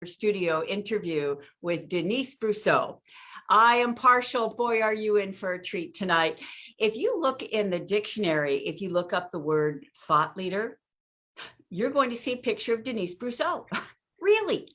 Studio interview with Denise Brosseau. I am partial. Boy, are you in for a treat tonight. If you look in the dictionary, if you look up the word thought leader, you're going to see a picture of Denise Brosseau. Really,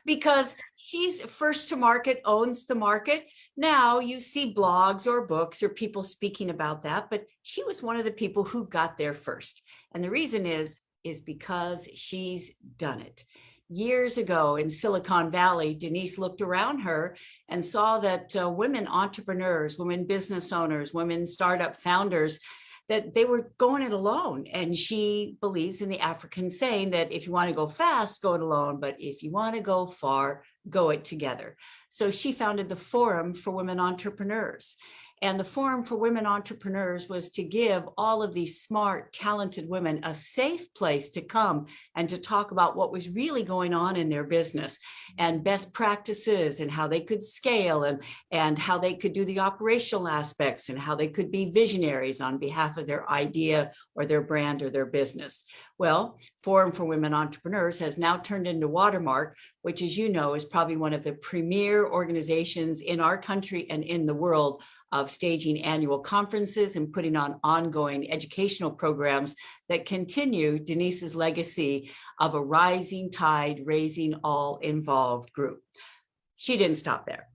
because she's first to market, owns the market. Now you see blogs or books or people speaking about that, but she was one of the people who got there first. And the reason is because she's done it. Years ago in Silicon Valley, Denise looked around her and saw that women entrepreneurs, women business owners, women startup founders, that they were going it alone. And she believes in the African saying that if you want to go fast, go it alone. But if you want to go far, go it together. So she founded the Forum for Women Entrepreneurs. And the Forum for Women Entrepreneurs was to give all of these smart, talented women a safe place to come and to talk about what was really going on in their business and best practices and how they could scale and how they could do the operational aspects and how they could be visionaries on behalf of their idea or their brand or their business. Well, Forum for Women Entrepreneurs has now turned into Watermark, which, as you know, is probably one of the premier organizations in our country and in the world of staging annual conferences and putting on ongoing educational programs that continue Denise's legacy of a rising tide, raising all involved group. She didn't stop there.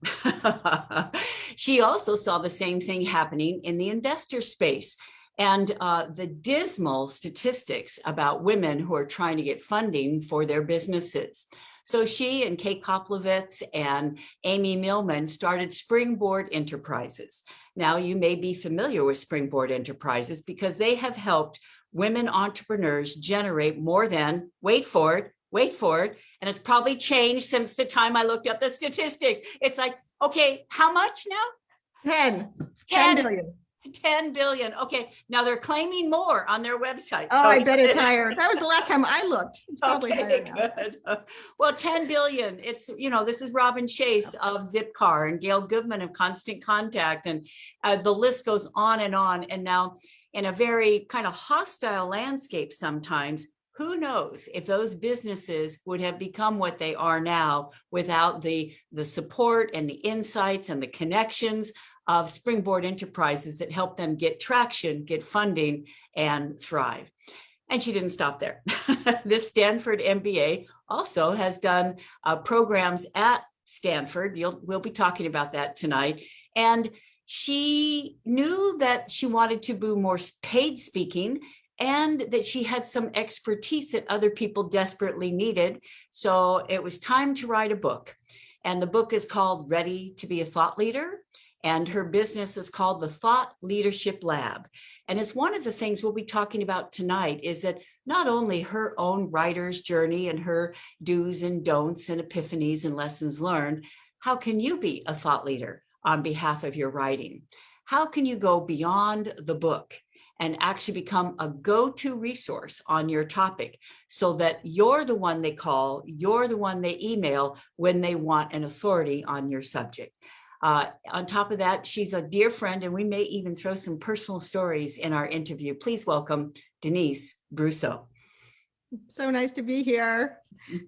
She also saw the same thing happening in the investor space. And the dismal statistics about women who are trying to get funding for their businesses. So she and Kate Koplovitz and Amy Millman started Springboard Enterprises. Now you may be familiar with Springboard Enterprises because they have helped women entrepreneurs generate more than, wait for it, and it's probably changed since the time I looked up the statistic. It's like, okay, how much now? 10 billion. 10 billion. Okay. Now they're claiming more on their website. Oh, so I bet it's higher. That was the last time I looked. It's probably higher now. Good. Well, 10 billion. It's, this is Robin Chase of Zipcar and Gail Goodman of Constant Contact. And the list goes on. And now in a very kind of hostile landscape sometimes, who knows if those businesses would have become what they are now without the support and the insights and the connections of Springboard Enterprises that help them get traction, get funding, and thrive. And she didn't stop there. This Stanford Mba also has done programs at Stanford. We'll be talking about that tonight. And she knew that she wanted to do more paid speaking and that she had some expertise that other people desperately needed. So it was time to write a book. And the book is called Ready to be a Thought Leader. And her business is called the Thought Leadership Lab. And it's one of the things we'll be talking about tonight is that not only her own writer's journey and her do's and don'ts and epiphanies and lessons learned, how can you be a thought leader on behalf of your writing? How can you go beyond the book and actually become a go-to resource on your topic so that you're the one they call, you're the one they email when they want an authority on your subject? On top of that, she's a dear friend, and we may even throw some personal stories in our interview. Please welcome Denise Brosseau. So nice to be here.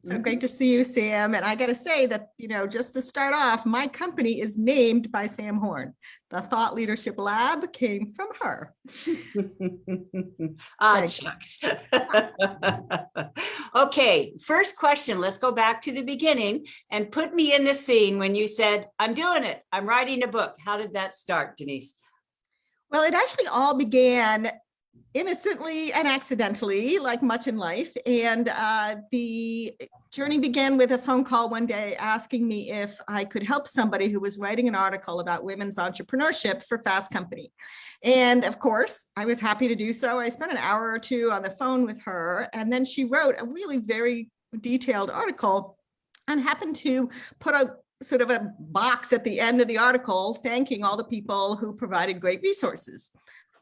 So great to see you, Sam. And I got to say that, just to start off, my company is named by Sam Horn. The Thought Leadership Lab came from her. Shucks. Okay, first question. Let's go back to the beginning and put me in the scene when you said, I'm doing it. I'm writing a book. How did that start, Denise? Well, it actually all began innocently and accidentally, like much in life. And the journey began with a phone call one day asking me if I could help somebody who was writing an article about women's entrepreneurship for Fast Company. And of course, I was happy to do so. I spent an hour or two on the phone with her, and then she wrote a really very detailed article and happened to put a sort of a box at the end of the article thanking all the people who provided great resources.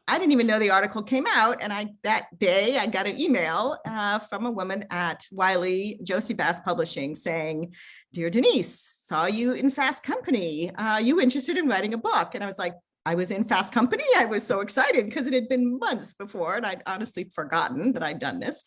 I didn't even know the article came out. And that day I got an email from a woman at Wiley Josie Bass Publishing saying, "Dear Denise, saw you in Fast Company. You interested in writing a book?" And I was like, I was in Fast Company. I was so excited because it had been months before and I'd honestly forgotten that I'd done this.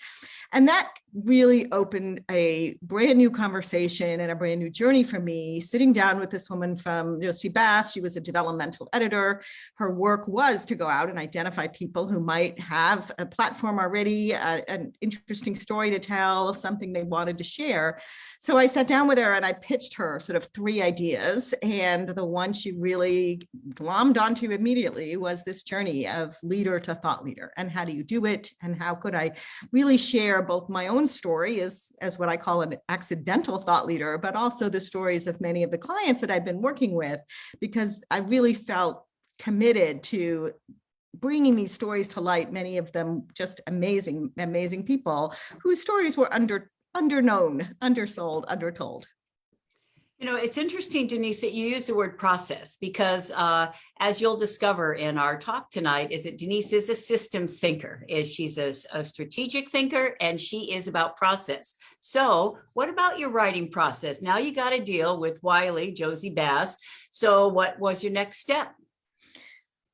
And that really opened a brand new conversation and a brand new journey for me, sitting down with this woman from UC Bass. She was a developmental editor. Her work was to go out and identify people who might have a platform already, an interesting story to tell, something they wanted to share. So I sat down with her and I pitched her sort of 3 ideas. And the one she really glommed onto immediately was this journey of leader to thought leader. And how do you do it? And how could I really share both my own story as what I call an accidental thought leader, but also the stories of many of the clients that I've been working with, because I really felt committed to bringing these stories to light, many of them just amazing, amazing people whose stories were underknown, undersold, undertold. You know, it's interesting, Denise, that you use the word process because as you'll discover in our talk tonight, is that Denise is a systems thinker. She's a strategic thinker and she is about process. So what about your writing process? Now you got to deal with Wiley, Josie Bass. So what was your next step?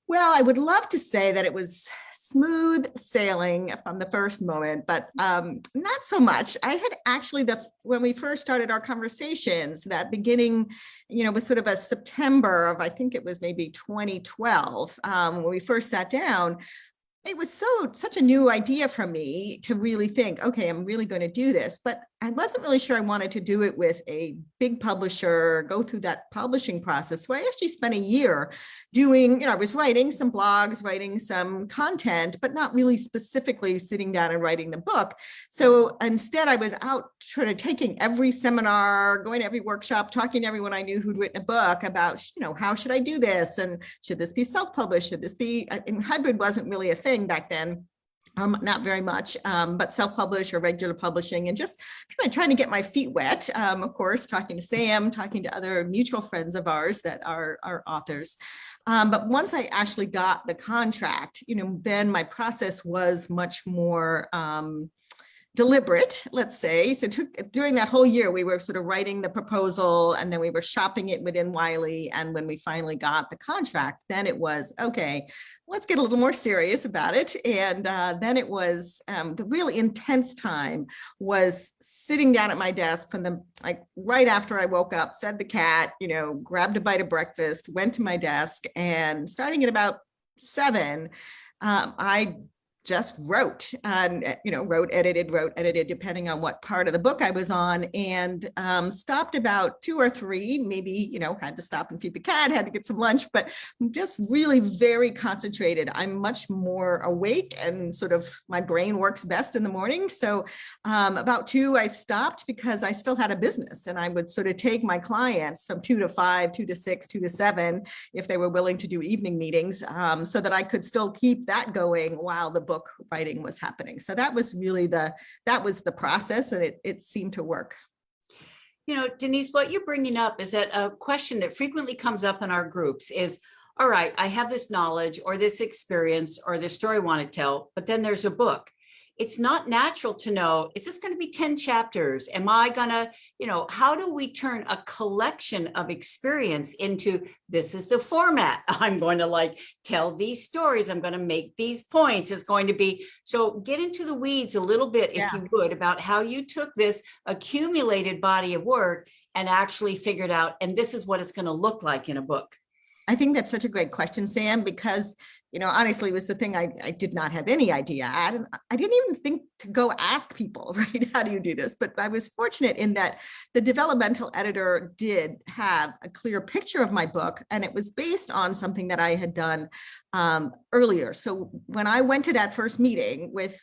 Well, I would love to say that it was smooth sailing from the first moment, but not so much. I had actually, when we first started our conversations, that beginning, was sort of a September of, I think it was maybe 2012, when we first sat down. It was such a new idea for me to really think, okay, I'm really going to do this, but I wasn't really sure I wanted to do it with a big publisher, go through that publishing process. So I actually spent a year doing, I was writing some blogs, writing some content, but not really specifically sitting down and writing the book. So instead I was out sort of taking every seminar, going to every workshop, talking to everyone I knew who'd written a book about, how should I do this? And should this be self-published? Should this be, and hybrid wasn't really a thing back then. Not very much, but self-publish or regular publishing, and just kind of trying to get my feet wet. Of course, talking to Sam, talking to other mutual friends of ours that are authors. But once I actually got the contract, then my process was much more deliberate, let's say. So during that whole year, we were sort of writing the proposal and then we were shopping it within Wiley. And when we finally got the contract, then it was, okay, let's get a little more serious about it. And then it was the really intense time was sitting down at my desk from right after I woke up, fed the cat, grabbed a bite of breakfast, went to my desk, and starting at about 7, I just wrote, edited, depending on what part of the book I was on, and stopped about 2 or 3, maybe, had to stop and feed the cat, had to get some lunch, but just really very concentrated. I'm much more awake and sort of my brain works best in the morning. So about 2, I stopped because I still had a business and I would sort of take my clients from 2 to 5, 2 to 6, 2 to 7, if they were willing to do evening meetings, so that I could still keep that going while the book writing was happening. So that was really the process, and it seemed to work. Denise, what you're bringing up is that a question that frequently comes up in our groups is, all right, I have this knowledge or this experience or this story I want to tell, but then there's a book. It's not natural to know, is this going to be 10 chapters? Am I going to, how do we turn a collection of experience into, this is the format. I'm going to tell these stories. I'm going to make these points. It's going to be, so get into the weeds a little bit, if you would, about how you took this accumulated body of work and actually figured out, and this is what it's going to look like in a book. I think that's such a great question, Sam, because, honestly, it was the thing I did not have any idea. I didn't even think to go ask people, right? How do you do this? But I was fortunate in that the developmental editor did have a clear picture of my book, and it was based on something that I had done earlier. So when I went to that first meeting with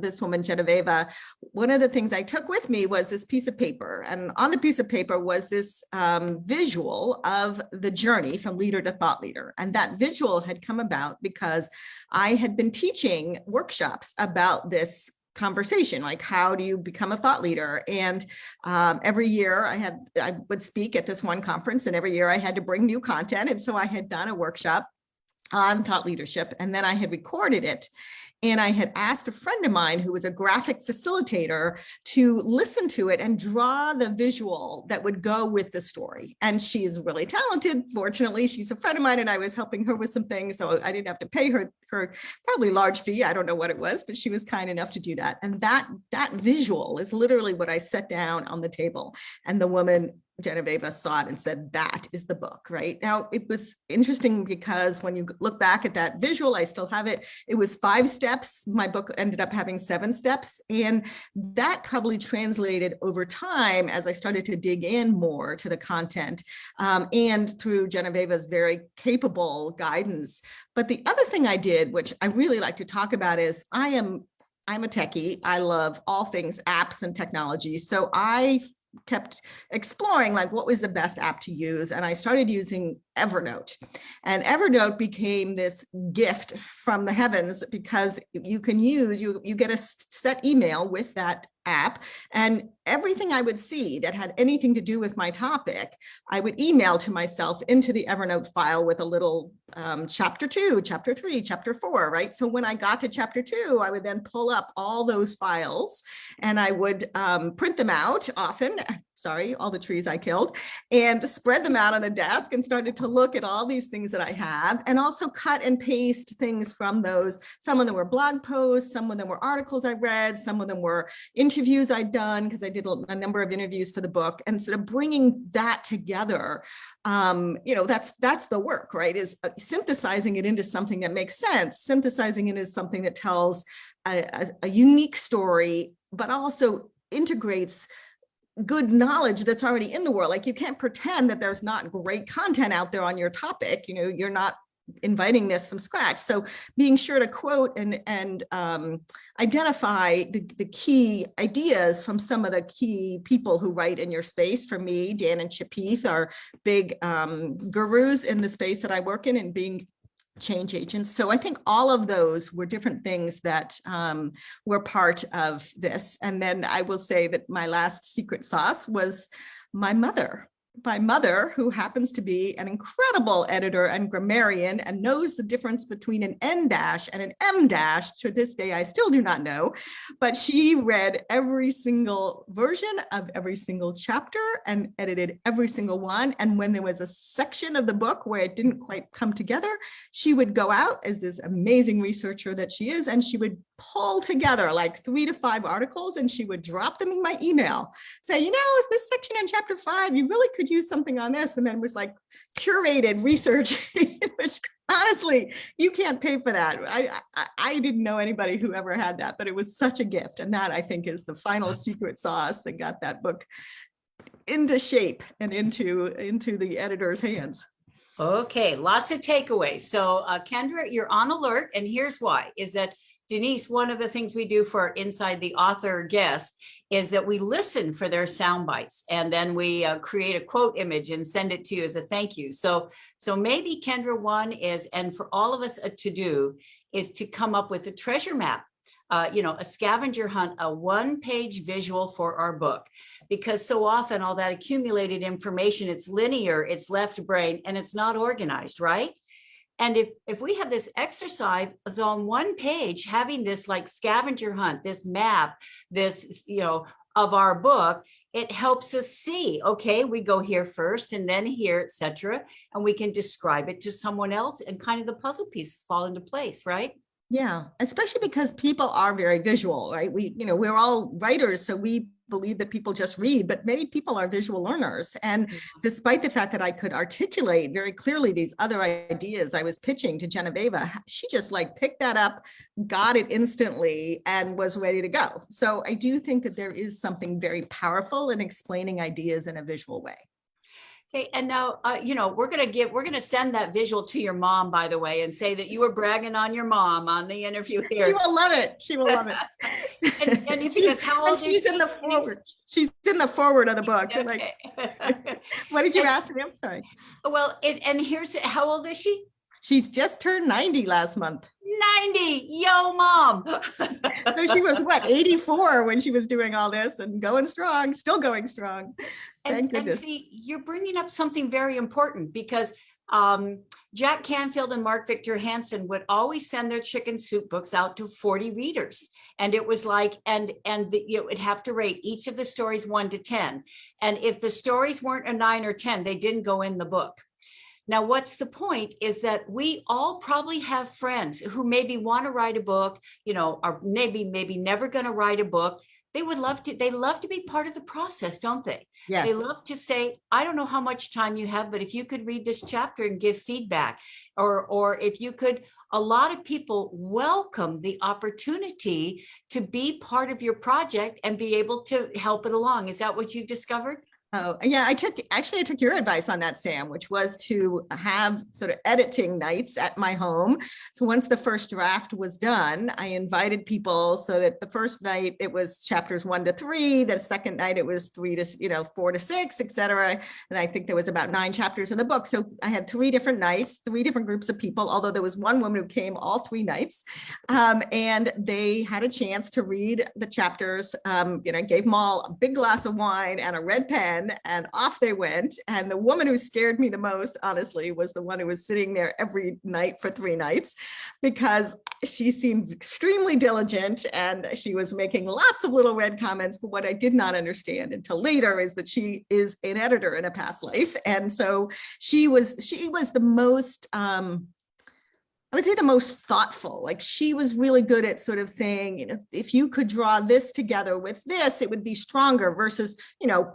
this woman, Genoveva, one of the things I took with me was this piece of paper. And on the piece of paper was this visual of the journey from leader to thought leader. And that visual had come about because I had been teaching workshops about this conversation, like how do you become a thought leader? And every year I would speak at this one conference, and every year I had to bring new content. And so I had done a workshop on thought leadership. And then I had recorded it. And I had asked a friend of mine who was a graphic facilitator to listen to it and draw the visual that would go with the story. And she is really talented. Fortunately, she's a friend of mine and I was helping her with some things. So I didn't have to pay her probably large fee. I don't know what it was, but she was kind enough to do that. And that visual is literally what I set down on the table. And the woman, Genevieve, saw it and said, that is the book, right? Now, it was interesting because when you look back at that visual, I still have it. It was 5 steps. My book ended up having 7 steps. And that probably translated over time as I started to dig in more to the content and through Genevieve's very capable guidance. But the other thing I did, which I really like to talk about, is I'm a techie. I love all things apps and technology. So I kept exploring like what was the best app to use, and I started using Evernote. And Evernote became this gift from the heavens because you can use, you get a set email with that app, and everything I would see that had anything to do with my topic, I would email to myself into the Evernote file with a little chapter 2, chapter 3, chapter 4, right? So when I got to chapter 2, I would then pull up all those files and I would print them out often, sorry, all the trees I killed, and spread them out on a desk and started to look at all these things that I have, and also cut and paste things from those. Some of them were blog posts, some of them were articles I read, some of them were interviews I'd done because I did a number of interviews for the book, and sort of bringing that together. That's the work, right? Is synthesizing it into something that makes sense, synthesizing it as something that tells a unique story, but also integrates good knowledge that's already in the world. Like you can't pretend that there's not great content out there on your topic. You're not inviting this from scratch. So being sure to quote and identify the key ideas from some of the key people who write in your space. For me, Dan and Chip Heath are big gurus in the space that I work in and being change agents. So I think all of those were different things that were part of this. And then I will say that my last secret sauce was my mother, who happens to be an incredible editor and grammarian and knows the difference between an N dash and an M dash. To this day, I still do not know, but she read every single version of every single chapter and edited every single one. And when there was a section of the book where it didn't quite come together, she would go out as this amazing researcher that she is, and she would pull together like 3 to 5 articles, and she would drop them in my email, say, this section in chapter 5, you really could use something on this. And then it was like curated research, which honestly, you can't pay for that. I didn't know anybody who ever had that, but it was such a gift. And that, I think, is the final secret sauce that got that book into shape and into the editor's hands. Okay, lots of takeaways. So Kendra, you're on alert, and here's why, is that Denise, one of the things we do for Inside the Author guest is that we listen for their sound bites, and then we create a quote image and send it to you as a thank you. So maybe Kendra, one is, and for all of us a to-do, is to come up with a treasure map, a scavenger hunt, a 1-page visual for our book, because so often all that accumulated information, it's linear, it's left brain, and it's not organized, right? And if we have this exercise on 1 page, having this like scavenger hunt, this map, this, of our book, it helps us see, okay, we go here first and then here, etc. And we can describe it to someone else and kind of the puzzle pieces fall into place, right? Yeah, especially because people are very visual, right? We're all writers, so we believe that people just read, but many people are visual learners. And despite the fact that I could articulate very clearly these other ideas I was pitching to Genevieve, she just picked that up, got it instantly, and was ready to go. So I do think that there is something very powerful in explaining ideas in a visual way. Okay, and now, we're going to send that visual to your mom, by the way, and say that you were bragging on your mom on the interview here. She will love it. She will love it. and because how old she's in the forward. She's in the forward of the book. Okay. What did you ask me? I'm sorry. Well, and here's, how old is she? She's just turned 90 last month. 90, yo, mom. So she was 84 when she was doing all this and going strong, still going strong. Thank goodness. And see, you're bringing up something very important, because Jack Canfield and Mark Victor Hansen would always send their chicken soup books out to 40 readers. And it was like, you would have to rate each of the stories 1 to 10. And if the stories weren't a 9 or 10, they didn't go in the book. Now, what's the point is that we all probably have friends who maybe want to write a book, are maybe never going to write a book. They love to be part of the process, don't they? Yes. They love to say, I don't know how much time you have, but if you could read this chapter and give feedback, or if you could, a lot of people welcome the opportunity to be part of your project and be able to help it along. Is that what you discovered? Oh, yeah, I took your advice on that, Sam, which was to have sort of editing nights at my home. So once the first draft was done, I invited people so that the first night it was chapters 1 to 3, the second night it was 4 to 6, etc. And I think there was about 9 chapters in the book. So I had 3 different nights, 3 different groups of people, although there was one woman who came all 3 nights. And they had a chance to read the chapters. Gave them all a big glass of wine and a red pen, and off they went. And the woman who scared me the most, honestly, was the one who was sitting there every night for 3 nights, because she seemed extremely diligent and she was making lots of little red comments. But what I did not understand until later is that she is an editor in a past life. And so she was the most, I would say the most thoughtful. Like, she was really good at sort of saying, if you could draw this together with this, it would be stronger versus,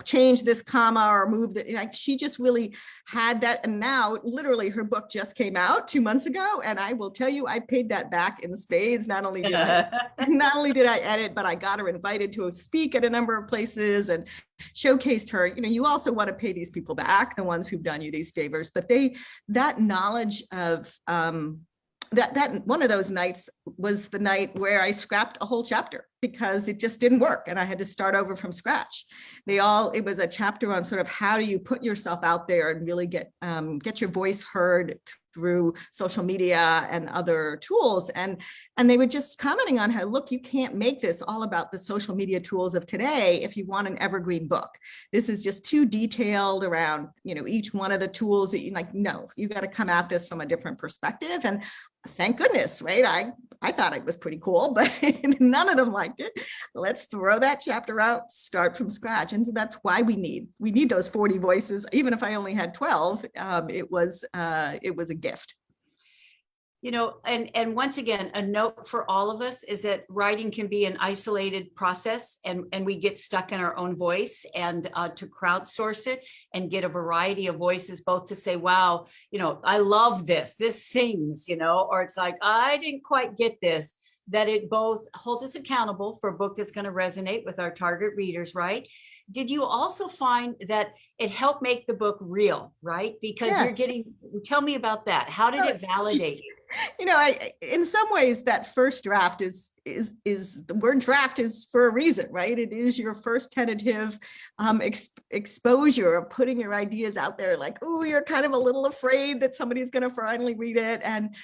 change this comma or move that. Like, she just really had that. And now literally her book just came out 2 months ago. And I will tell you, I paid that back in spades. Not only did I edit, but I got her invited to speak at a number of places and showcased her. You also want to pay these people back, the ones who've done you these favors, but that knowledge of, that one of those nights was the night where I scrapped a whole chapter because it just didn't work and I had to start over from scratch. It was a chapter on sort of how do you put yourself out there and really get your voice heard through social media and other tools. And they were just commenting on how, look, you can't make this all about the social media tools of today if you want an evergreen book. This is just too detailed around, each one of the tools that no, you got to come at this from a different perspective. And thank goodness, right? I thought it was pretty cool, but none of them liked it. Let's throw that chapter out, start from scratch. And so that's why we need those 40 voices. Even if I only had 12, it was a gift. And once again, a note for all of us is that writing can be an isolated process, and we get stuck in our own voice, and to crowdsource it and get a variety of voices, both to say, wow, I love this sings, or it's like, I didn't quite get this, that it both holds us accountable for a book that's going to resonate with our target readers, right? Did you also find that it helped make the book real, right? Because tell me about that. How did it validate you? In some ways that first draft is the word draft is for a reason, right? It is your first tentative exposure of putting your ideas out there. Like, oh, you're kind of a little afraid that somebody's going to finally read it. And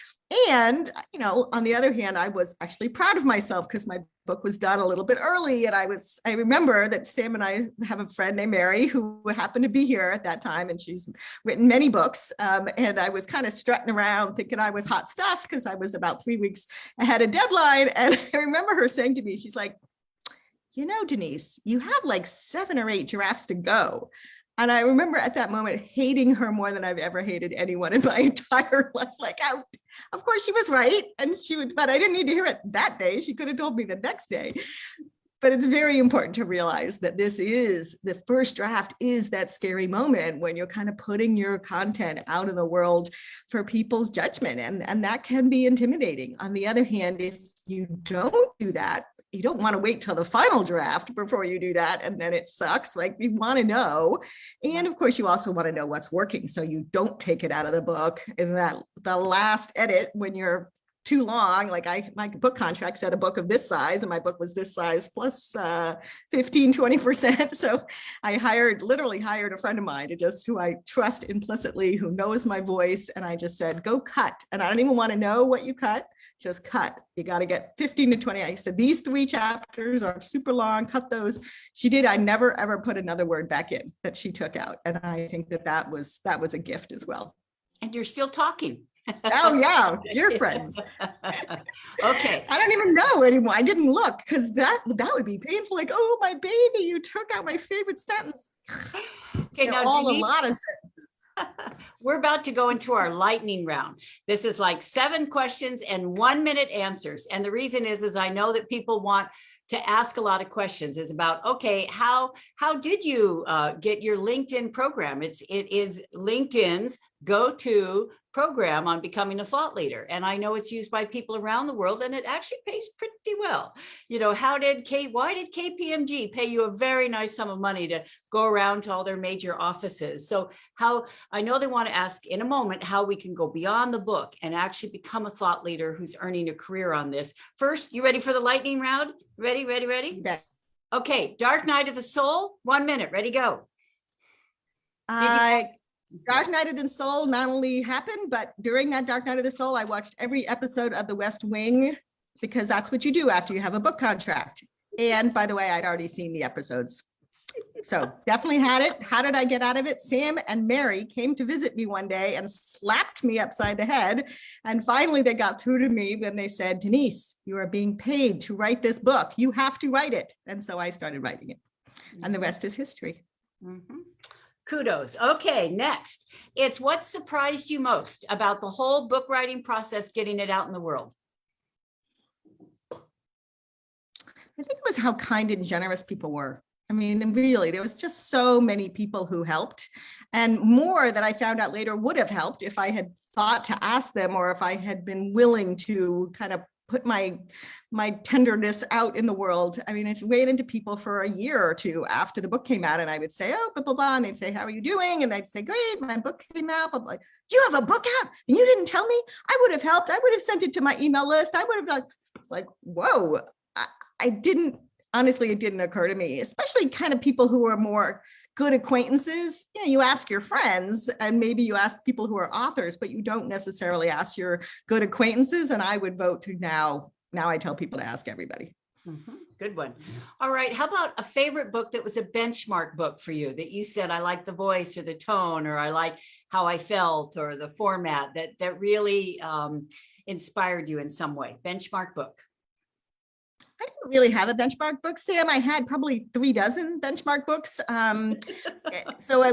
on the other hand, I was actually proud of myself because my book was done a little bit early. And I remember that Sam and I have a friend named Mary who happened to be here at that time, and she's written many books. And I was kind of strutting around thinking I was hot stuff because I was about 3 weeks ahead of deadline. And I remember her saying to me, she's like, Denise, you have like 7 or 8 drafts to go. And I remember at that moment hating her more than I've ever hated anyone in my entire life. Like, of course she was right. But I didn't need to hear it that day. She could have told me the next day. But it's very important to realize that the first draft is that scary moment when you're kind of putting your content out in the world for people's judgment. And that can be intimidating. On the other hand, if you don't do that, you don't want to wait till the final draft before you do that. And then it sucks. Like, you want to know. And of course, you also want to know what's working, so you don't take it out of the book in the last edit when you're too long. Like, my book contract said a book of this size, and my book was this size plus 15-20%. So I literally hired a friend of mine who I trust implicitly, who knows my voice. And I just said, go cut. And I don't even want to know what you cut. Just cut. You got to get 15 to 20. I said, these 3 chapters are super long, cut those. She did. I never, ever put another word back in that she took out. And I think that was a gift as well. And you're still talking. Oh yeah, dear friends. Okay. I don't even know anymore. I didn't look because that would be painful. Like, oh, my baby, you took out my favorite sentence. Okay, They're now all Denise, a lot of we're about to go into our lightning round. This is like 7 questions and 1-minute answers. And the reason is I know that people want to ask a lot of questions. Is about, okay, how did you get your LinkedIn program? It is LinkedIn's go-to program on becoming a thought leader. And I know it's used by people around the world, and it actually pays pretty well. You know, why did KPMG pay you a very nice sum of money to go around to all their major offices? So I know they want to ask in a moment how we can go beyond the book and actually become a thought leader who's earning a career on this. First, you ready for the lightning round? Ready? Yeah. Okay, Dark Night of the Soul, 1 minute, ready, go. Dark Night of the Soul not only happened, but during that Dark Night of the Soul, I watched every episode of The West Wing, because that's what you do after you have a book contract. And by the way, I'd already seen the episodes. So definitely had it. How did I get out of it? Sam and Mary came to visit me one day and slapped me upside the head. And finally they got through to me when they said, Denise, you are being paid to write this book. You have to write it. And so I started writing it. And the rest is history. Mm-hmm. Kudos. Okay, next. It's what surprised you most about the whole book writing process, getting it out in the world? I think it was how kind and generous people were. I mean, really, there was just so many people who helped, and more that I found out later would have helped if I had thought to ask them, or if I had been willing to kind of put my tenderness out in the world. I mean, I waited into people for a year or two after the book came out, and I would say, oh, blah, blah, blah. And they'd say, how are you doing? And I'd say, great, my book came out. I'm like, you have a book out and you didn't tell me? I would have helped. I would have sent it to my email list. I would have done. It's like, whoa, I didn't, honestly, it didn't occur to me, especially kind of people who are more good acquaintances. You know, you ask your friends, and maybe you ask people who are authors, but you don't necessarily ask your good acquaintances. And I would vote to now I tell people to ask everybody. Mm-hmm. Good one. All right. How about a favorite book that was a benchmark book for you that you said, I like the voice or the tone, or I like how I felt, or the format that really inspired you in some way? Benchmark book. I didn't really have a benchmark book, Sam. I had probably 3 dozen benchmark books. So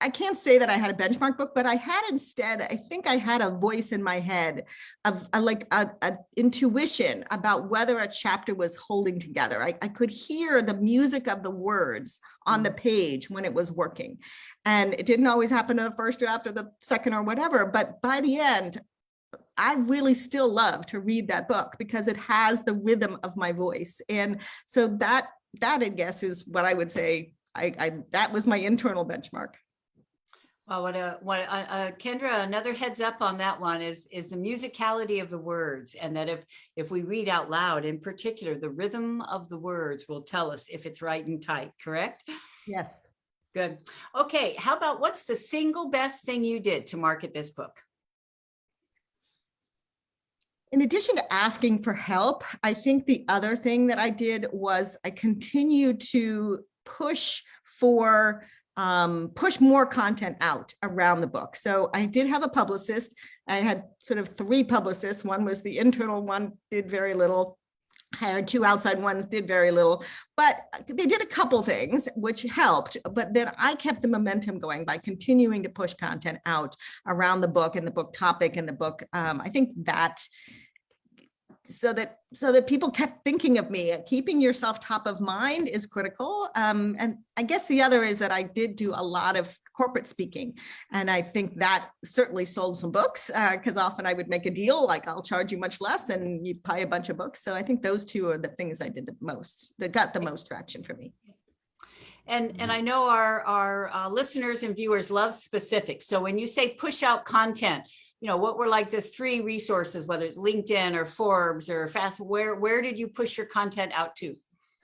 I can't say that I had a benchmark book, but I had instead, I think I had a voice in my head of a intuition about whether a chapter was holding together. I could hear the music of the words on the page when it was working. And it didn't always happen in the first draft or the second or whatever, but by the end, I really still love to read that book because it has the rhythm of my voice. And so that I guess is what I would say. That was my internal benchmark. Well, Kendra, another heads up on that one is the musicality of the words, and that if we read out loud, in particular, the rhythm of the words will tell us if it's right and tight, correct? Yes. Good. Okay, how about what's the single best thing you did to market this book? In addition to asking for help, I think the other thing that I did was I continued to push more content out around the book. So I did have a publicist. I had sort of 3 publicists. One was the internal one, did very little. Hired 2 outside ones, did very little, but they did a couple things which helped. But then I kept the momentum going by continuing to push content out around the book and the book topic and the book. I think that so that people kept thinking of me. Keeping yourself top of mind is critical. And I guess the other is that I did do a lot of corporate speaking. And I think that certainly sold some books, because often I would make a deal, like I'll charge you much less and you buy a bunch of books. So I think those 2 are the things I did the most, that got the most traction for me. And I know our listeners and viewers love specifics. So when you say push out content, you know, what were like the 3 resources, whether it's LinkedIn or Forbes or Fast, where did you push your content out to?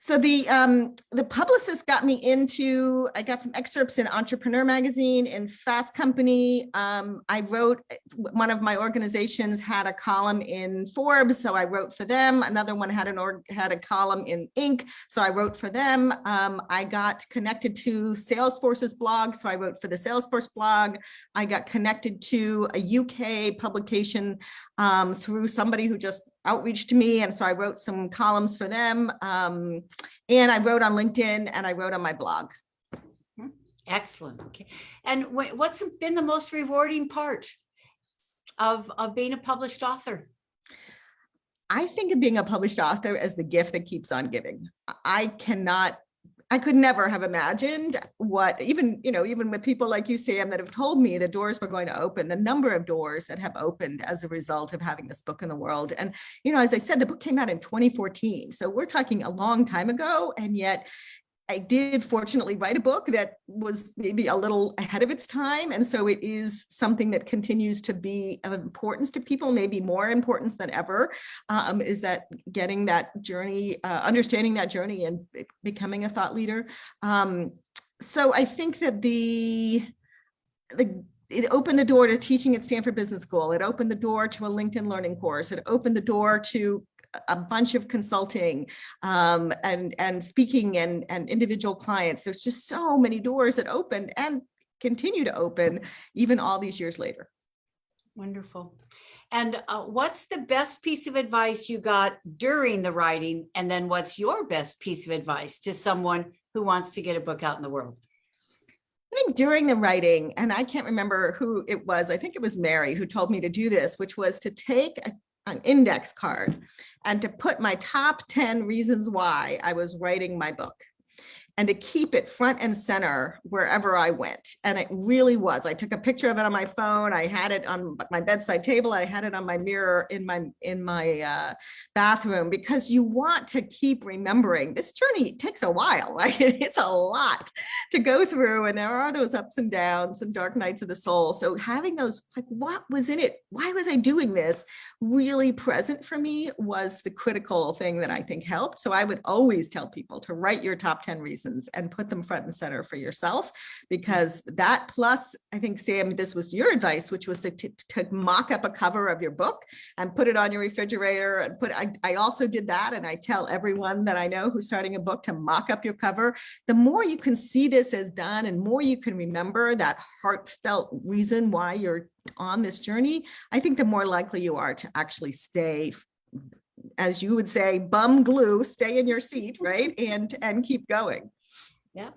So the publicist got me into, I got some excerpts in Entrepreneur Magazine, in Fast Company. I wrote, one of my organizations had a column in Forbes, so I wrote for them. Another one had a column in Inc., so I wrote for them. I got connected to Salesforce's blog, so I wrote for the Salesforce blog. I got connected to a UK publication through somebody who just outreached to me, and so I wrote some columns for them. And I wrote on LinkedIn, and I wrote on my blog. Excellent. Okay. And what's been the most rewarding part of being a published author? I think of being a published author as the gift that keeps on giving. I could never have imagined what, even with people like you, Sam, that have told me the doors were going to open, the number of doors that have opened as a result of having this book in the world. And, as I said, the book came out in 2014. So we're talking a long time ago. And yet I did fortunately write a book that was maybe a little ahead of its time. And so it is something that continues to be of importance to people, maybe more importance than ever, is that getting that journey, understanding that journey and becoming a thought leader. So I think that it opened the door to teaching at Stanford Business School. It opened the door to a LinkedIn Learning course. It opened the door to a bunch of consulting and speaking and individual clients. There's just so many doors that opened and continue to open even all these years later. Wonderful. And what's the best piece of advice you got during the writing? And then what's your best piece of advice to someone who wants to get a book out in the world? I think during the writing, and I can't remember who it was, I think it was Mary who told me to do this, which was to take an index card and to put my top 10 reasons why I was writing my book, and to keep it front and center wherever I went. And it really was. I took a picture of it on my phone. I had it on my bedside table. I had it on my mirror in my bathroom, because you want to keep remembering this journey. Takes a while, right? It's a lot to go through, and there are those ups and downs and dark nights of the soul. So having those, like, what was in it? Why was I doing this? Really present for me was the critical thing that I think helped. So I would always tell people to write your top 10 reasons and put them front and center for yourself, because that, plus, I think, Sam, this was your advice, which was to mock up a cover of your book and put it on your refrigerator. And I also did that. And I tell everyone that I know who's starting a book to mock up your cover. The more you can see this as done, and more you can remember that heartfelt reason why you're on this journey, I think the more likely you are to actually stay, as you would say, bum glue, stay in your seat, right? And keep going. Yeah.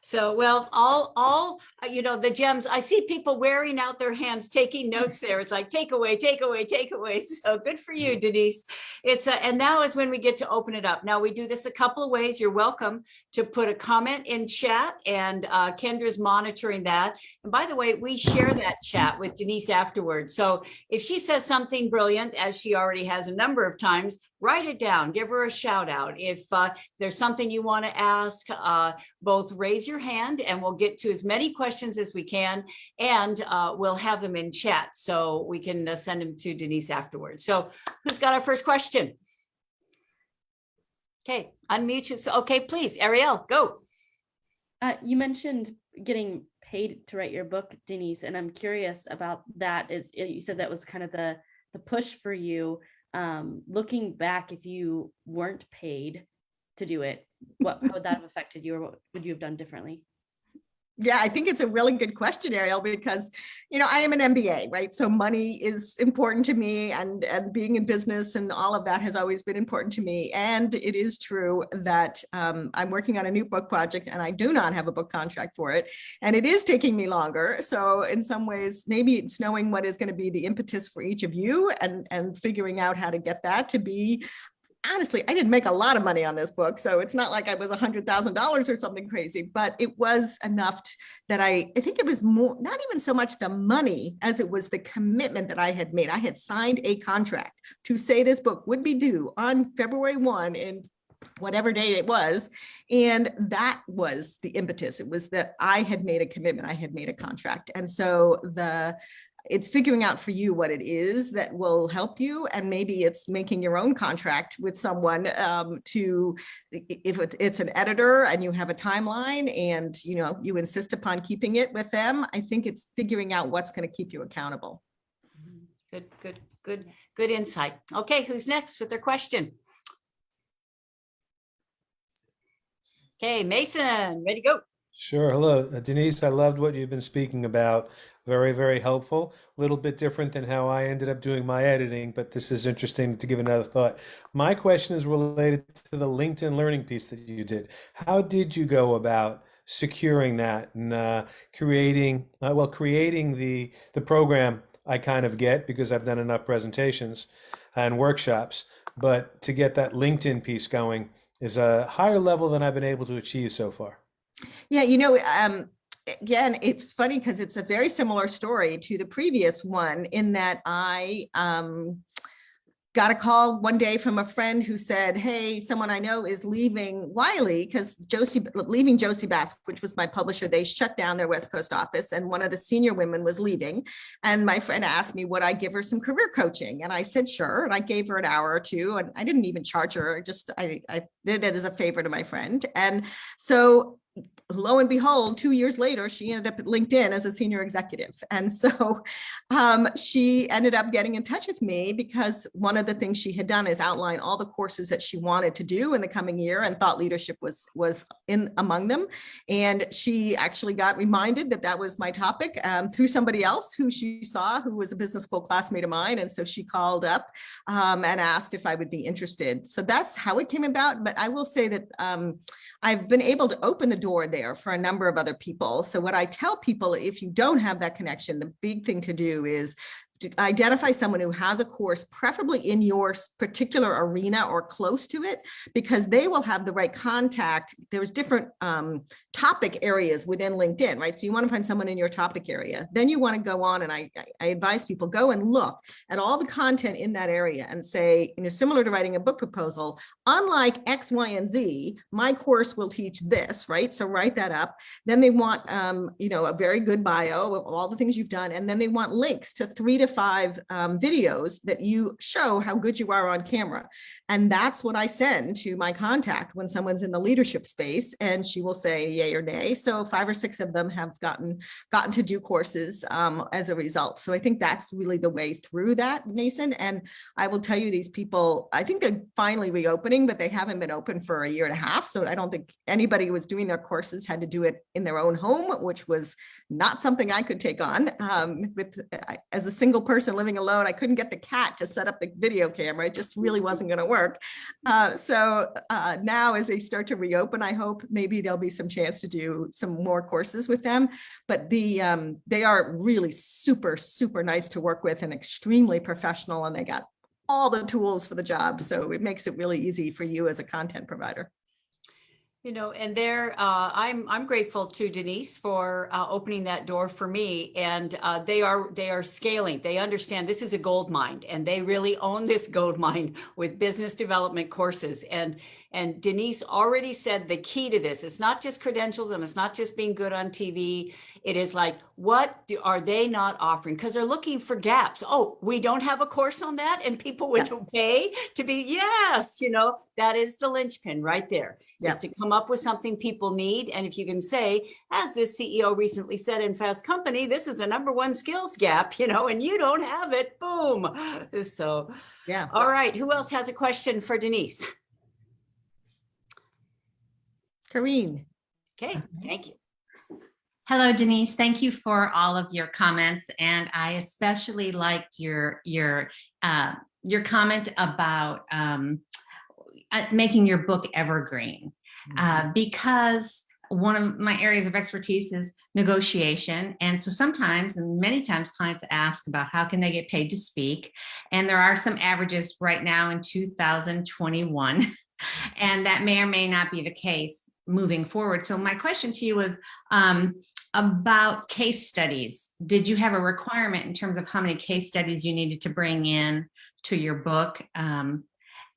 So, well, all the gems, I see people wearing out their hands, taking notes there. It's like, take away. So good for you, Denise. And now is when we get to open it up. Now we do this a couple of ways. You're welcome to put a comment in chat, and Kendra's monitoring that. And by the way, we share that chat with Denise afterwards. So if she says something brilliant, as she already has a number of times, write it down, give her a shout out. If there's something you want to ask, both raise your hand and we'll get to as many questions as we can, and we'll have them in chat so we can send them to Denise afterwards. So who's got our first question? Okay, unmute yourself. Okay, please, Ariel, go. You mentioned getting paid to write your book, Denise, and I'm curious about that. You said that was kind of the push for you. Looking back, if you weren't paid to do it, how would that have affected you, or what would you have done differently? Yeah, I think it's a really good question, Ariel, because, I am an MBA, right? So money is important to me, and being in business and all of that has always been important to me. And it is true that I'm working on a new book project, and I do not have a book contract for it. And it is taking me longer. So in some ways, maybe it's knowing what is going to be the impetus for each of you, and figuring out how to get that to be. Honestly, I didn't make a lot of money on this book, so it's not like I was $100,000 or something crazy, but it was enough that I think it was more, not even so much the money as it was the commitment that I had made. I had signed a contract to say this book would be due on February 1 in whatever day it was. And that was the impetus. It was that I had made a commitment, I had made a contract. And so it's figuring out for you what it is that will help you. And maybe it's making your own contract with someone if it's an editor and you have a timeline and, you insist upon keeping it with them. I think it's figuring out what's going to keep you accountable. Good insight. Okay, who's next with their question? Okay, Mason, ready to go. Sure. Hello, Denise. I loved what you've been speaking about. Very, very helpful. A little bit different than how I ended up doing my editing, but this is interesting to give another thought. My question is related to the LinkedIn learning piece that you did. How did you go about securing that and creating the program I kind of get because I've done enough presentations and workshops, but to get that LinkedIn piece going is a higher level than I've been able to achieve so far. Yeah, again, it's funny because it's a very similar story to the previous one in that I got a call one day from a friend who said, hey, someone I know is leaving Wiley because leaving Josie Bass, which was my publisher. They shut down their West Coast office and one of the senior women was leaving. And my friend asked me, would I give her some career coaching? And I said, sure. And I gave her an hour or two and I didn't even charge her. I did it as a favor to my friend. And so lo and behold, 2 years later, she ended up at LinkedIn as a senior executive. And so she ended up getting in touch with me because one of the things she had done is outline all the courses that she wanted to do in the coming year, and thought leadership was in among them. And she actually got reminded that was my topic through somebody else who she saw, who was a business school classmate of mine. And so she called up and asked if I would be interested. So that's how it came about. But I will say that I've been able to open the door there for a number of other people. So what I tell people, if you don't have that connection, the big thing to do is to identify someone who has a course, preferably in your particular arena or close to it, because they will have the right contact. There's different topic areas within LinkedIn, right? So you want to find someone in your topic area. Then you want to go on, and I advise people, go and look at all the content in that area and say, similar to writing a book proposal, unlike X, Y, and Z, my course will teach this, right? So write that up. Then they want, a very good bio of all the things you've done. And then they want links to 3 to 5 videos that you show how good you are on camera. And that's what I send to my contact when someone's in the leadership space, and she will say yay or nay. So 5 or 6 of them have gotten to do courses as a result. So I think that's really the way through that, Mason. And I will tell you, these people, I think they're finally reopening, but they haven't been open for 1.5 years. So I don't think anybody who was doing their courses had to do it in their own home, which was not something I could take on. As a single person living alone, I couldn't get the cat to set up the video camera. It just really wasn't going to work. So now as they start to reopen, I hope maybe there'll be some chance to do some more courses with them. But they are really super, super nice to work with and extremely professional, and they got all the tools for the job. So it makes it really easy for you as a content provider. And I'm grateful to Denise for opening that door for me. And they are scaling. They understand this is a gold mine, and they really own this gold mine with business development courses. And Denise already said the key to this, it's not just credentials, and it's not just being good on TV. It is like, what are they not offering? Because they're looking for gaps. Oh, we don't have a course on that, and people would pay to be, yes, that is the linchpin right there. Is to come up with something people need. And if you can say, as this CEO recently said in Fast Company, this is the #1 skills gap, and you don't have it, boom. So, yeah. All right. Who else has a question for Denise? Karine. Okay, thank you. Hello, Denise. Thank you for all of your comments. And I especially liked your comment about making your book evergreen, because one of my areas of expertise is negotiation. And so sometimes, and many times, clients ask about how can they get paid to speak. And there are some averages right now in 2021, and that may or may not be the case moving forward. So my question to you was about case studies. Did you have a requirement in terms of how many case studies you needed to bring in to your book?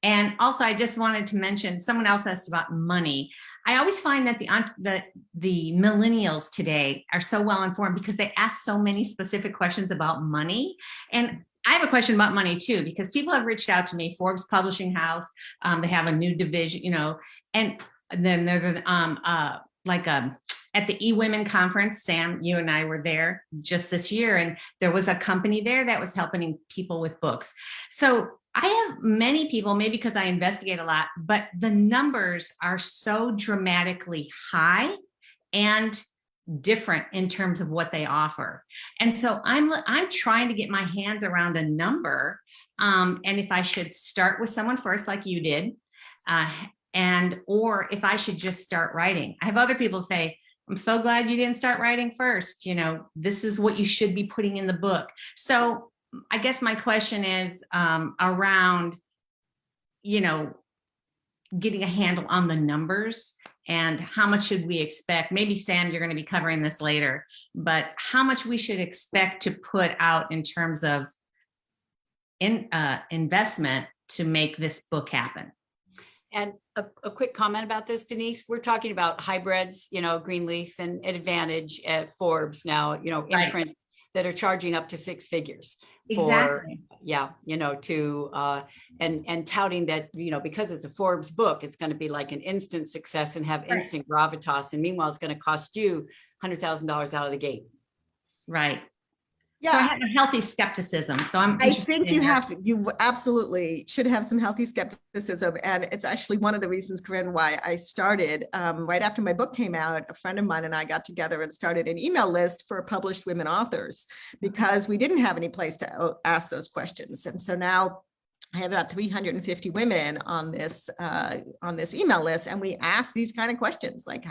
And also, I just wanted to mention, someone else asked about money. I always find that the millennials today are so well informed because they ask so many specific questions about money. And I have a question about money too, because people have reached out to me, Forbes Publishing House, they have a new division, and then there's at the E-Women Conference, Sam, you and I were there just this year, and there was a company there that was helping people with books. So I have many people, maybe because I investigate a lot, but the numbers are so dramatically high and different in terms of what they offer. And so I'm trying to get my hands around a number. And if I should start with someone first, like you did, or if I should just start writing. I have other people say, I'm so glad you didn't start writing first. This is what you should be putting in the book. So I guess my question is around, getting a handle on the numbers and how much should we expect? Maybe Sam, you're going to be covering this later, but how much we should expect to put out in terms of investment to make this book happen. And a quick comment about this, Denise, we're talking about hybrids, Greenleaf and Advantage at Forbes now, Right. imprints that are charging up to 6 figures. Exactly. And touting that, because it's a Forbes book, it's going to be like an instant success and have instant gravitas. And meanwhile, it's going to cost you $100,000 out of the gate. Right. Yeah. So I have a healthy skepticism. So I think you absolutely should have some healthy skepticism. And it's actually one of the reasons, Corinne, why I started right after my book came out. A friend of mine and I got together and started an email list for published women authors because we didn't have any place to ask those questions. And so now I have about 350 women on this email list, and we ask these kind of questions, like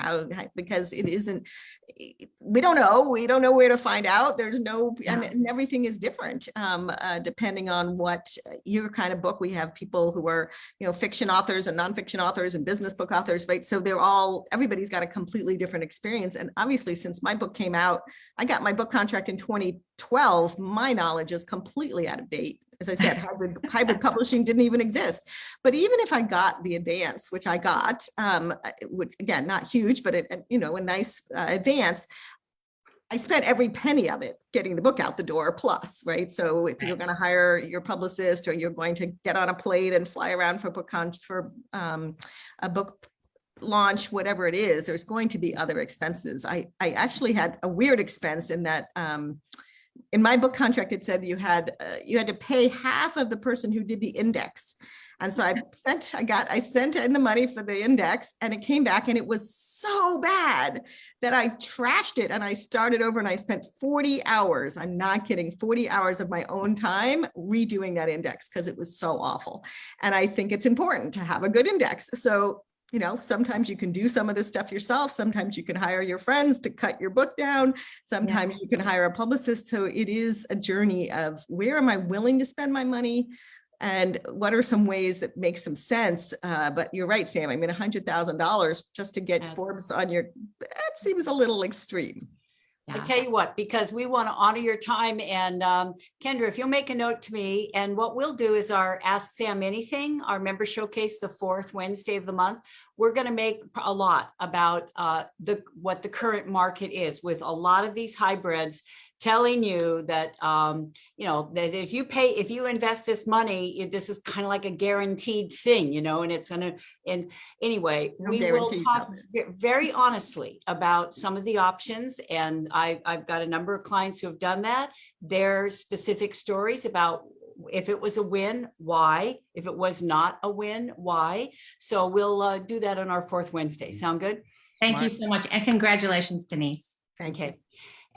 because it isn't, we don't know where to find out. There's no, and everything is different depending on what your kind of book. We have people who are, fiction authors and nonfiction authors and business book authors, right? So everybody's got a completely different experience. And obviously, since my book came out, I got my book contract in 2012. My knowledge is completely out of date. As I said, hybrid publishing didn't even exist. But even if I got the advance, which I got, again, not huge, but a nice advance, I spent every penny of it getting the book out the door plus, right? So if you're going to hire your publicist or you're going to get on a plane and fly around for a book launch, whatever it is, there's going to be other expenses. I actually had a weird expense in that in my book contract, it said you had to pay half of the person who did the index. And so I sent in the money for the index, and it came back and it was so bad that I trashed it and I started over, and I spent 40 hours, I'm not kidding, 40 hours of my own time redoing that index because it was so awful. And I think it's important to have a good index. So sometimes you can do some of this stuff yourself. Sometimes you can hire your friends to cut your book down. Sometimes you can hire a publicist. So it is a journey of where am I willing to spend my money and what are some ways that make some sense. But you're right, Sam. I mean, $100,000 just to get Forbes on that seems a little extreme. I tell you what, because we want to honor your time, and Kendra, if you'll make a note to me, and what we'll do is our Ask Sam Anything, our member showcase, the 4th Wednesday of the month. We're going to make a lot about what the current market is with a lot of these hybrids, telling you that that if you invest this money, this is kind of like a guaranteed thing, and it's anyway, we will talk very honestly about some of the options. And I've got a number of clients who have done that. Their specific stories about if it was a win, why? If it was not a win, why? So we'll do that on our 4th Wednesday. Sound good? Thank you so much. And congratulations, Denise. Thank you.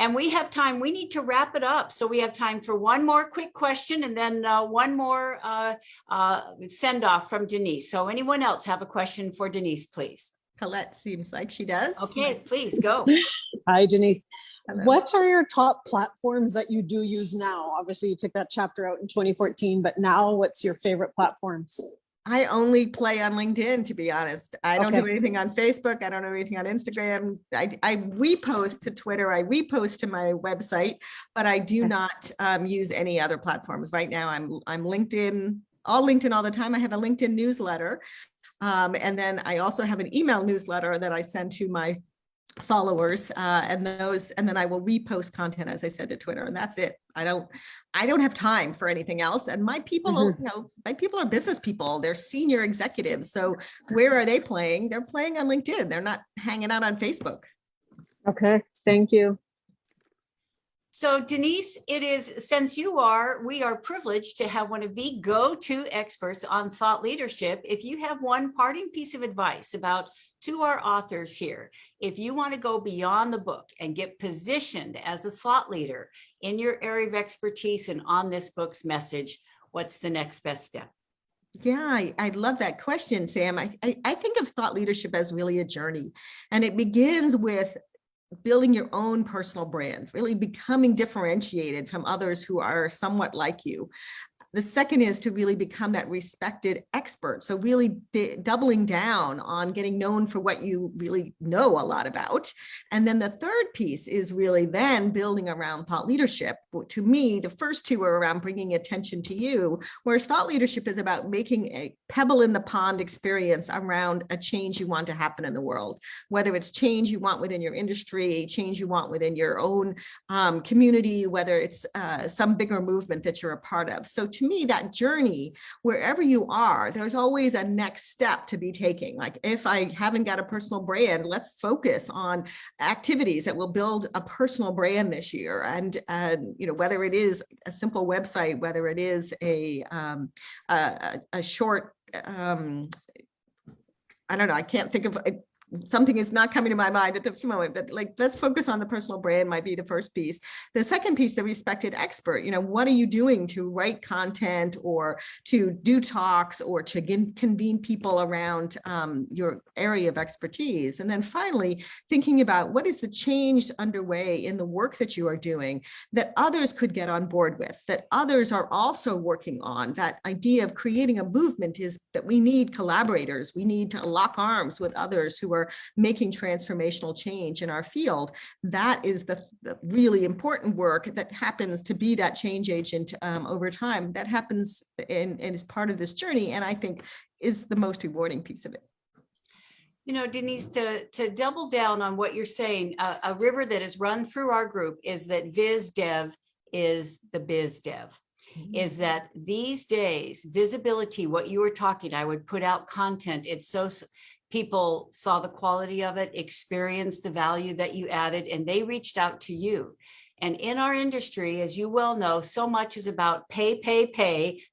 And we have time, we need to wrap it up. So we have time for one more quick question and then one more send off from Denise. So anyone else have a question for Denise, please? Colette seems like she does. Okay, please go. Hi, Denise. Hello. What are your top platforms that you do use now? Obviously, you took that chapter out in 2014, but now what's your favorite platforms? I only play on LinkedIn, to be honest. I don't do anything on Facebook. I don't do anything on Instagram. I repost to Twitter. I repost to my website, but I do not use any other platforms. Right now, I'm LinkedIn all LinkedIn all the time. I have a LinkedIn newsletter. And then I also have an email newsletter that I send to my followers, and then I will repost content, as I said, to Twitter, and that's it. I don't have time for anything else. And my people, my people are business people. They're senior executives. So where are they playing? They're playing on LinkedIn. They're not hanging out on Facebook. Okay, thank you. So Denise, we are privileged to have one of the go-to experts on thought leadership. If you have one parting piece of advice to our authors here, if you want to go beyond the book and get positioned as a thought leader in your area of expertise and on this book's message, what's the next best step? Yeah, I love that question, Sam. I think of thought leadership as really a journey, and it begins with building your own personal brand, really becoming differentiated from others who are somewhat like you. The second is to really become that respected expert. So really doubling down on getting known for what you really know a lot about. And then the third piece is really then building around thought leadership. To me, the first two are around bringing attention to you, whereas thought leadership is about making a pebble in the pond experience around a change you want to happen in the world, whether it's change you want within your industry, change you want within your own community, whether it's some bigger movement that you're a part of. So to me, that journey, wherever you are, there's always a next step to be taking. Like if I haven't got a personal brand, let's focus on activities that will build a personal brand this year. And whether it is a simple website, whether it is a short, I don't know, I can't think of something is not coming to my mind at this moment, but like, let's focus on the personal brand might be the first piece. The second piece, the respected expert, what are you doing to write content or to do talks or to convene people around your area of expertise? And then finally, thinking about what is the change underway in the work that you are doing that others could get on board with, that others are also working on. That idea of creating a movement is that we need collaborators. We need to lock arms with others who are making transformational change in our field. That is the really important work that happens to be that change agent over time. That happens and is part of this journey, and I think is the most rewarding piece of it. Denise, to double down on what you're saying, a river that is run through our group is that viz dev is the biz dev. Is that these days, visibility, what you were talking, I would put out content. It's so people saw the quality of it, experienced the value that you added, and they reached out to you. And in our industry, as you well know, so much is about pay,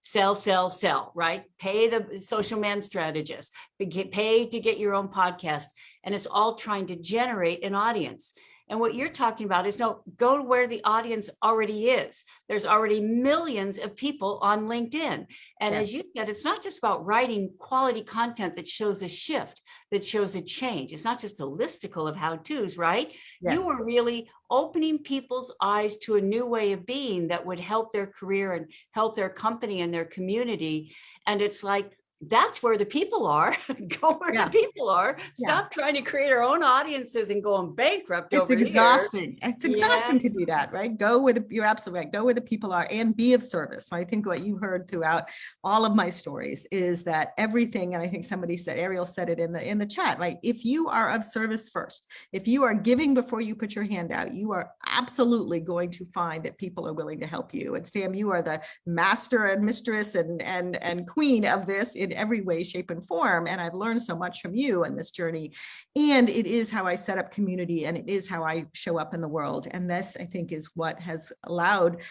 sell, right? Pay the social man strategist, pay to get your own podcast. And it's all trying to generate an audience. And what you're talking about is no, go to where the audience already is. There's already millions of people on LinkedIn. And as you said, it's not just about writing quality content that shows a shift, that shows a change. It's not just a listicle of how-tos, right? Yes. You are really opening people's eyes to a new way of being that would help their career and help their company and their community. And it's like, that's where the people are. Go where the people are. Stop trying to create our own audiences and going bankrupt over here. It's exhausting. It's exhausting to do that, right? Go where you're absolutely right. Go where the people are and be of service. I think what you heard throughout all of my stories is that everything, and I think somebody said, Ariel said it in the chat, right? If you are of service first, if you are giving before you put your hand out, you are absolutely going to find that people are willing to help you. And Sam, you are the master and mistress and queen of this in every way, shape, and form. And I've learned so much from you in this journey. And it is how I set up community, and it is how I show up in the world. And this, I think, is what has allowed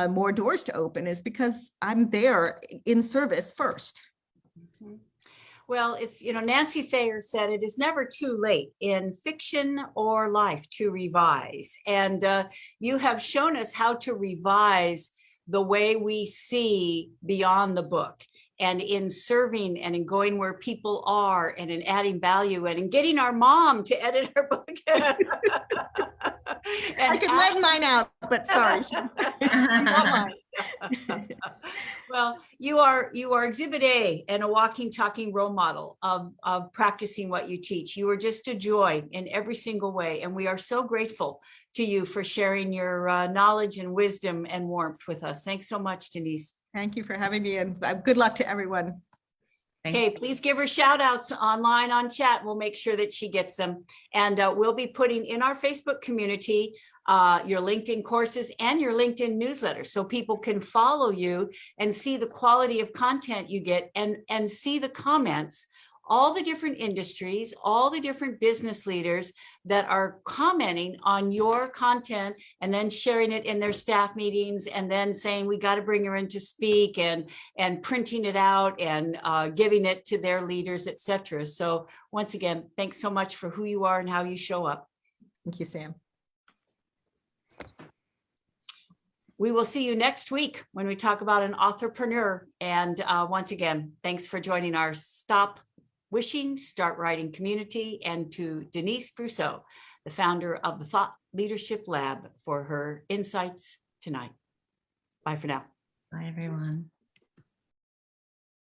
more doors to open, is because I'm there in service first. Well, it's, Nancy Thayer said, it is never too late in fiction or life to revise. And you have shown us how to revise the way we see beyond the book, and in serving and in going where people are and in adding value and in getting our mom to edit our book. I can let mine out, but sorry, she's not mine. Well, you are exhibit A and a walking, talking role model of practicing what you teach. You are just a joy in every single way. And we are so grateful to you for sharing your knowledge and wisdom and warmth with us. Thanks so much, Denise. Thank you for having me, and good luck to everyone. Okay, please give her shout outs online on chat. We'll make sure that she gets them. And we'll be putting in our Facebook community your LinkedIn courses and your LinkedIn newsletter so people can follow you and see the quality of content you get and see the comments, all the different industries, all the different business leaders that are commenting on your content and then sharing it in their staff meetings and then saying, we got to bring her in to speak, and printing it out and giving it to their leaders, etc. So once again, thanks so much for who you are and how you show up. Thank you, Sam. We will see you next week when we talk about an authorpreneur. And once again, thanks for joining our Stop Wishing, Start Writing community, and to Denise Brosseau, the founder of the Thought Leadership Lab, for her insights tonight. Bye for now. Bye, everyone.